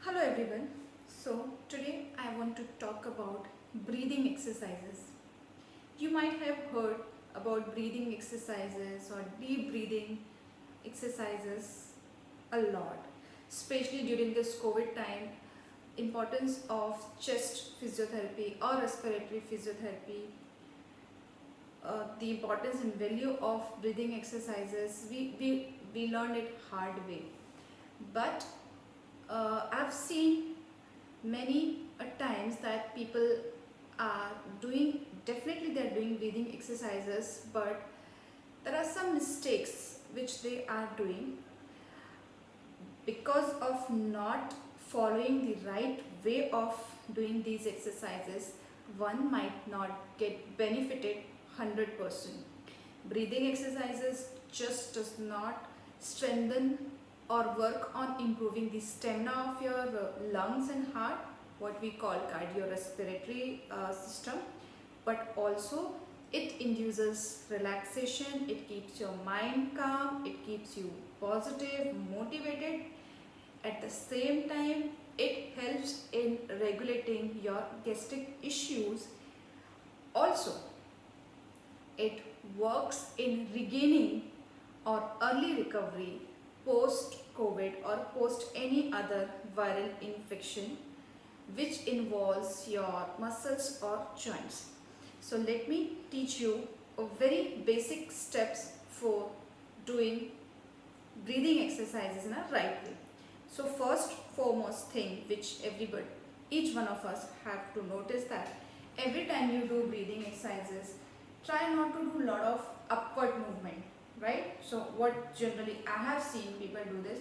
Hello everyone. So today I want to talk about breathing exercises. You might have heard about breathing exercises or deep breathing exercises a lot, especially during this COVID time. Importance of chest physiotherapy or respiratory physiotherapy, the importance and value of breathing exercises. We learned it hard way, but I've seen many times that people are doing, definitely they're doing breathing exercises, but there are some mistakes which they are doing because of not following the right way of doing these exercises. One might not get benefited 100%. Breathing exercises just does not strengthen or work on improving the stamina of your lungs and heart, what we call cardiorespiratory system, but also it induces relaxation, it keeps your mind calm, it keeps you positive, motivated. At the same time, it helps in regulating your gastric issues. Also, it works in regaining or early recovery post COVID or post any other viral infection which involves your muscles or joints. So let me teach you a very basic steps for doing breathing exercises in a right way. So first foremost thing which everybody, each one of us have to notice that every time you do breathing exercises, try not to do a lot of upward movement, right? So what generally I have seen people do this.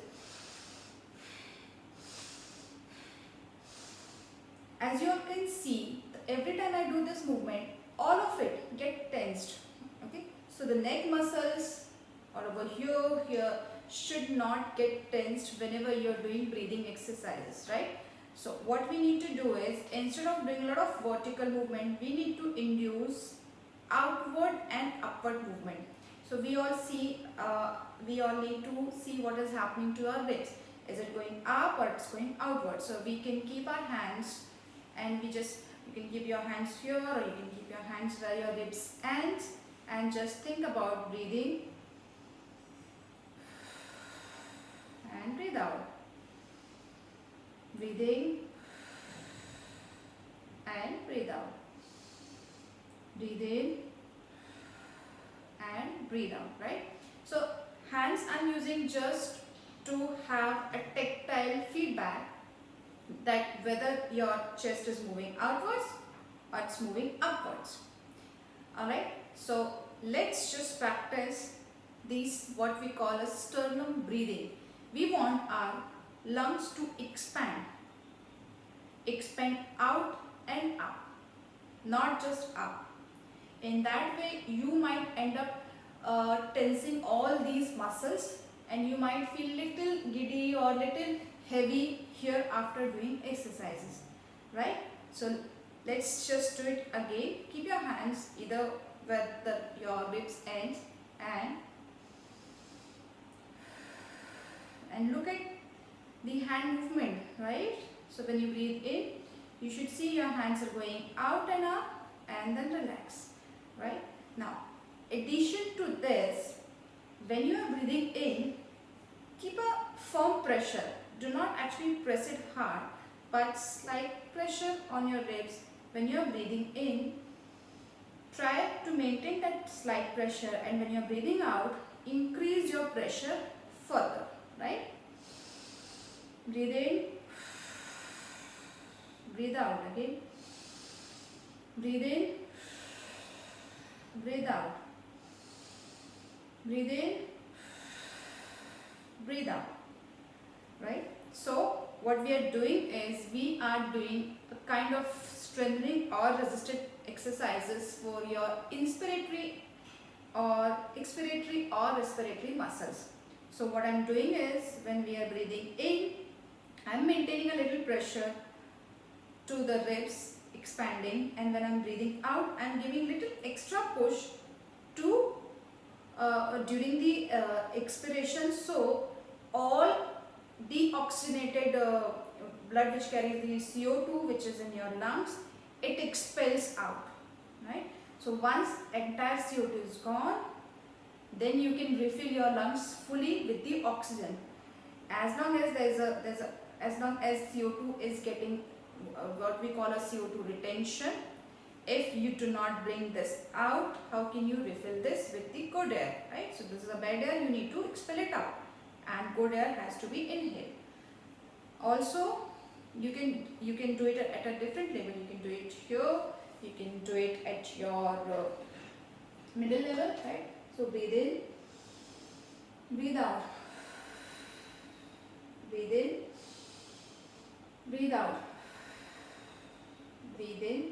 As you all can see, every time I do this movement, all of it get tensed. Okay, so the neck muscles or over here should not get tensed whenever you are doing breathing exercises, right? So what we need to do is, instead of doing a lot of vertical movement, we need to induce outward and upward movement. So we all need to see what is happening to our ribs. Is it going up or it's going outward? So we can keep our hands, and you can keep your hands here, or you can keep your hands where your ribs ends, and just think about breathing and breathe out. Breathing and breathe out. Breathe in and breathe out, right? So hands I'm using just to have a tactile feedback that whether your chest is moving outwards or it's moving upwards. Alright, so let's just practice these, what we call a sternum breathing. We want our lungs to expand out and up, not just up. In that way you might end up tensing all these muscles, and you might feel little giddy or little heavy here after doing exercises, right? So let's just do it again. Keep your hands either where your ribs end, and look at the hand movement, right? So when you breathe in, you should see your hands are going out and up, and then relax, right? Now, addition to this, when you are breathing in, keep a firm pressure. Do not actually press it hard, but slight pressure on your ribs. When you are breathing in, try to maintain that slight pressure, and when you are breathing out, increase your pressure further, right? Breathe in, breathe out again. Breathe in, breathe out. Breathe in, breathe out, right? So what we are doing is, we are doing a kind of strengthening or resisted exercises for your inspiratory or expiratory or respiratory muscles. So what I'm doing is, when we are breathing in, I'm maintaining a little pressure to the ribs expanding, and when I'm breathing out, I'm giving little extra push to during the expiration, so all deoxygenated blood which carries the CO2 which is in your lungs, it expels out, right? So once entire CO2 is gone, then you can refill your lungs fully with the oxygen. As long as as long as CO2 is getting what we call a CO2 retention, if you do not bring this out, how can you refill this with the good air, right? So this is a bad air, you need to expel it out, and good air has to be inhaled. Also, you can do it at a different level. You can do it here, you can do it at your middle level, right? So breathe in, breathe out, breathe in, breathe out, breathe in,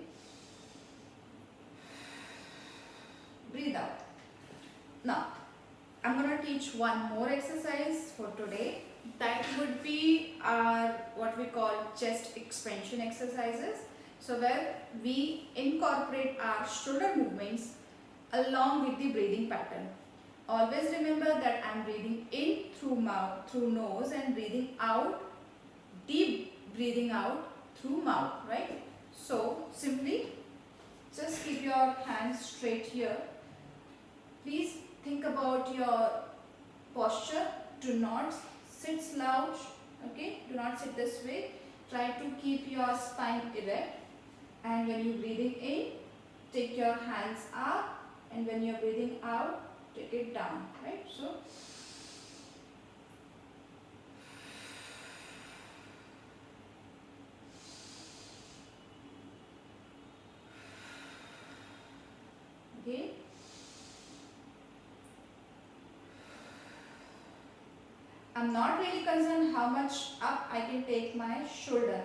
breathe out. Now, I'm going to teach one more exercise for today. That would be our what we call chest expansion exercises. So where we incorporate our shoulder movements along with the breathing pattern. Always remember that I am breathing in through mouth, through nose, and breathing out, deep breathing out through mouth, right? So simply just keep your hands straight here. Please think about your posture. Do not sit slouch, okay? Do not sit this way. Try to keep your spine erect, and when you're breathing in, take your hands up, and when you're breathing out, take it down, right? So okay. I'm not really concerned how much up I can take my shoulder.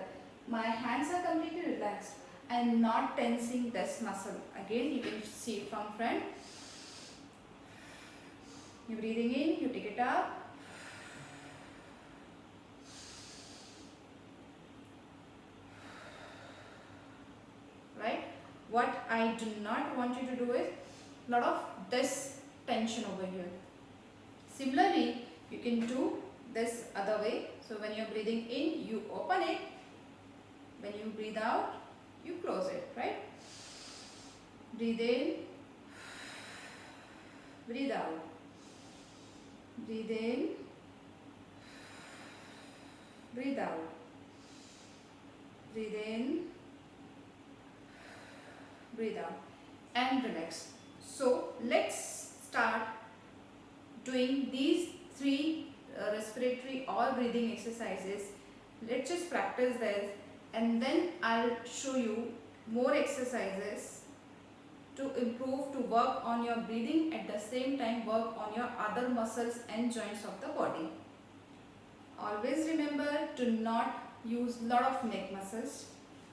My hands are completely relaxed. I'm not tensing this muscle. Again, you can see it from front. You're breathing in, you take it up. Right? What I do not want you to do is a lot of this tension over here. Similarly, you can do this other way. So when you're breathing in, you open it. When you breathe out, you close it, right? Breathe in, breathe out. Breathe in, breathe out. Breathe in, breathe out, and relax. So let's start doing these three respiratory or breathing exercises. Let's just practice this, and then I'll show you more exercises to improve, to work on your breathing, at the same time work on your other muscles and joints of the body. Always remember to not use lot of neck muscles.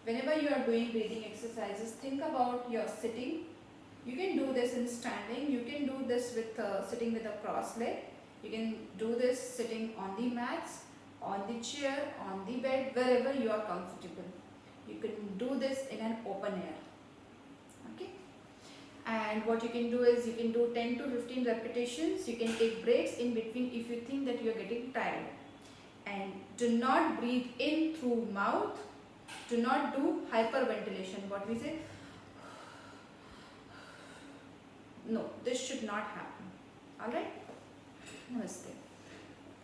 Whenever you are doing breathing exercises, think about your sitting. You can do this in standing. You can do this with sitting with a cross leg. You can do this sitting on the mats, on the chair, on the bed, wherever you are comfortable. You can do this in an open air. Okay. And what you can do is you can do 10 to 15 repetitions. You can take breaks in between if you think that you are getting tired. And do not breathe in through mouth. Do not do hyperventilation. What we say? No, this should not happen. Alright? Namaste.